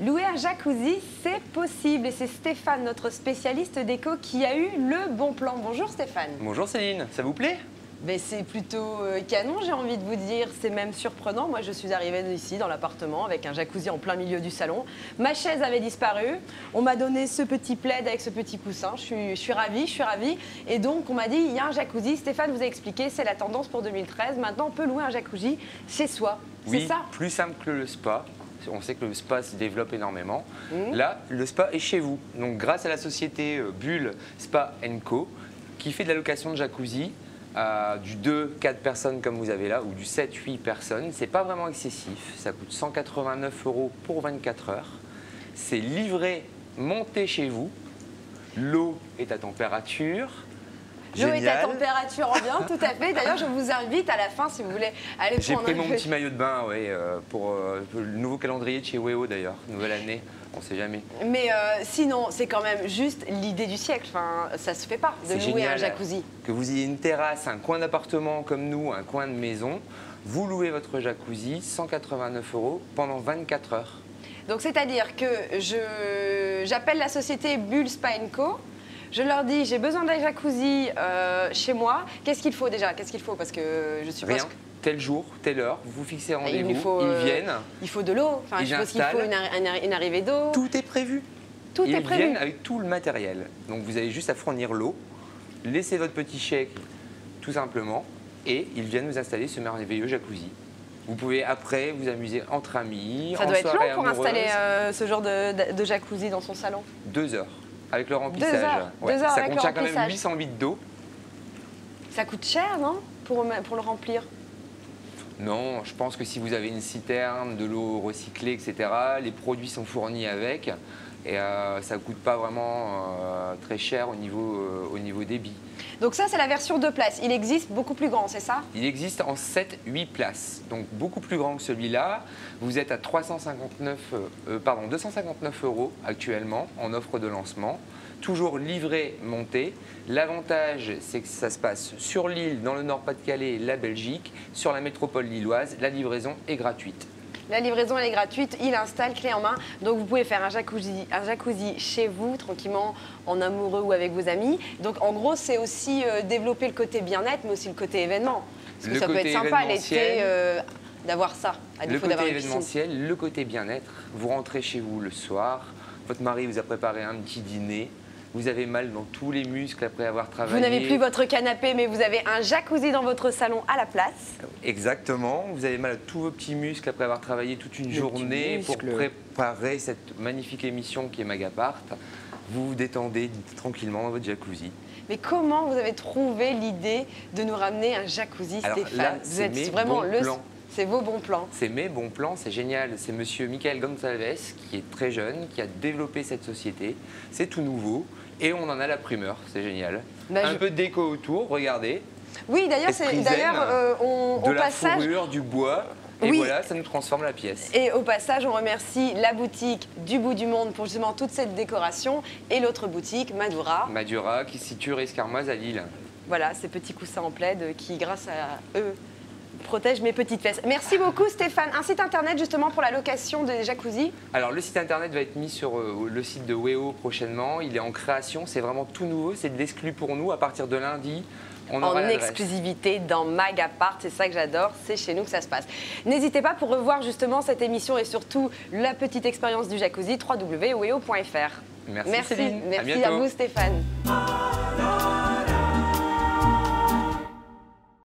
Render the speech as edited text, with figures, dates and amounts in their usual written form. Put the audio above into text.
Louer un jacuzzi, c'est possible. Et c'est Stéphane, notre spécialiste déco, qui a eu le bon plan. Bonjour Stéphane. Bonjour Céline, ça vous plaît? Ben, c'est plutôt canon, j'ai envie de vous dire. C'est même surprenant. Moi, je suis arrivée ici dans l'appartement avec un jacuzzi en plein milieu du salon. Ma chaise avait disparu. On m'a donné ce petit plaid avec ce petit coussin. Je suis ravie. Et donc, on m'a dit, il y a un jacuzzi. Stéphane vous a expliqué, c'est la tendance pour 2013. Maintenant, on peut louer un jacuzzi chez soi. Oui, c'est ça? Plus simple que le spa. On sait que le spa se développe énormément. Là, le spa est chez vous. Donc, grâce à la société Bull Spa & Co, qui fait de la location de jacuzzi, du 2-4 personnes comme vous avez là, ou du 7-8 personnes, c'est pas vraiment excessif. Ça coûte 189 € pour 24 heures. C'est livré, monté chez vous. L'eau est à température. L'eau est à température ambiante, tout à fait. D'ailleurs, je vous invite à la fin, si vous voulez, aller prendre... J'ai pris mon petit maillot de bain, oui, pour le nouveau calendrier de chez WEO d'ailleurs, nouvelle année, on ne sait jamais. Mais sinon, c'est quand même juste l'idée du siècle. Enfin, ça se fait pas de louer un jacuzzi. Que vous ayez une terrasse, un coin d'appartement comme nous, un coin de maison, vous louez votre jacuzzi, 189 € pendant 24 heures. Donc, c'est-à-dire que j'appelle la société Bull Spa & Co. Je leur dis, j'ai besoin d'un jacuzzi chez moi. Qu'est-ce qu'il faut déjà? Qu'est-ce qu'il faut? Parce que je suppose rien. Tel jour, telle heure, vous fixez rendez-vous, ils viennent. Il faut de l'eau. Enfin, je suppose qu'il faut une arrivée d'eau. Tout est prévu. Tout est prévu. Ils viennent avec tout le matériel. Donc vous avez juste à fournir l'eau, laissez votre petit chèque tout simplement, et ils viennent vous installer ce merveilleux jacuzzi. Vous pouvez après vous amuser entre amis, Ça doit être long pour amoureuse. installer ce genre de jacuzzi dans son salon. 2 heures. Avec le remplissage. 2 heures, ouais. 2 heures ça avec contient le quand même remplissage. 800 litres d'eau. Ça coûte cher, non, pour le remplir? Non, je pense que si vous avez une citerne, de l'eau recyclée, etc., les produits sont fournis avec et ça ne coûte pas vraiment très cher au niveau débit. Donc ça, c'est la version 2 places. Il existe beaucoup plus grand, c'est ça? Il existe en 7-8 places, donc beaucoup plus grand que celui-là. Vous êtes à 259 € actuellement en offre de lancement. Toujours livré, monté. L'avantage, c'est que ça se passe sur l'île, dans le Nord-Pas-de-Calais, la Belgique, sur la métropole lilloise. La livraison est gratuite. La livraison, elle est gratuite, il installe clé en main. Donc vous pouvez faire un jacuzzi chez vous, tranquillement, en amoureux ou avec vos amis. Donc en gros, c'est aussi développer le côté bien-être, mais aussi le côté événement. Parce que ça peut être sympa l'été d'avoir ça, à défaut d'avoir une piscine. Le côté événementiel, le côté bien-être. Vous rentrez chez vous le soir, votre mari vous a préparé un petit dîner. Vous avez mal dans tous les muscles après avoir travaillé. Vous n'avez plus votre canapé, mais vous avez un jacuzzi dans votre salon à la place. Exactement. Vous avez mal à tous vos petits muscles après avoir travaillé toute une journée pour préparer cette magnifique émission qui est Magapart. Vous vous détendez tranquillement dans votre jacuzzi. Mais comment vous avez trouvé l'idée de nous ramener un jacuzzi, Stéphane? Là, vous êtes vraiment c'est vos bons plans. C'est mes bons plans, c'est génial. C'est monsieur Michael Gonçalves qui est très jeune, qui a développé cette société. C'est tout nouveau et on en a la primeur, c'est génial. Un peu de déco autour, regardez. Oui, d'ailleurs, de la fourrure, du bois. Et oui, voilà, ça nous transforme la pièce. Et au passage, on remercie la boutique du bout du monde pour justement toute cette décoration et l'autre boutique, Madura. Madura, qui se situe rue Escarmoise à Lille. Voilà, ces petits coussins en plaid qui, grâce à eux, protègent mes petites fesses. Merci beaucoup Stéphane. Un site internet justement pour la location des jacuzzi? Alors le site internet va être mis sur le site de WEO prochainement. Il est en création, c'est vraiment tout nouveau, c'est de l'exclu pour nous. À partir de lundi, on aura en exclusivité dans Magapart, c'est ça que j'adore, c'est chez nous que ça se passe. N'hésitez pas pour revoir justement cette émission et surtout la petite expérience du jacuzzi, www.weo.fr. Merci Céline. Merci à vous Stéphane.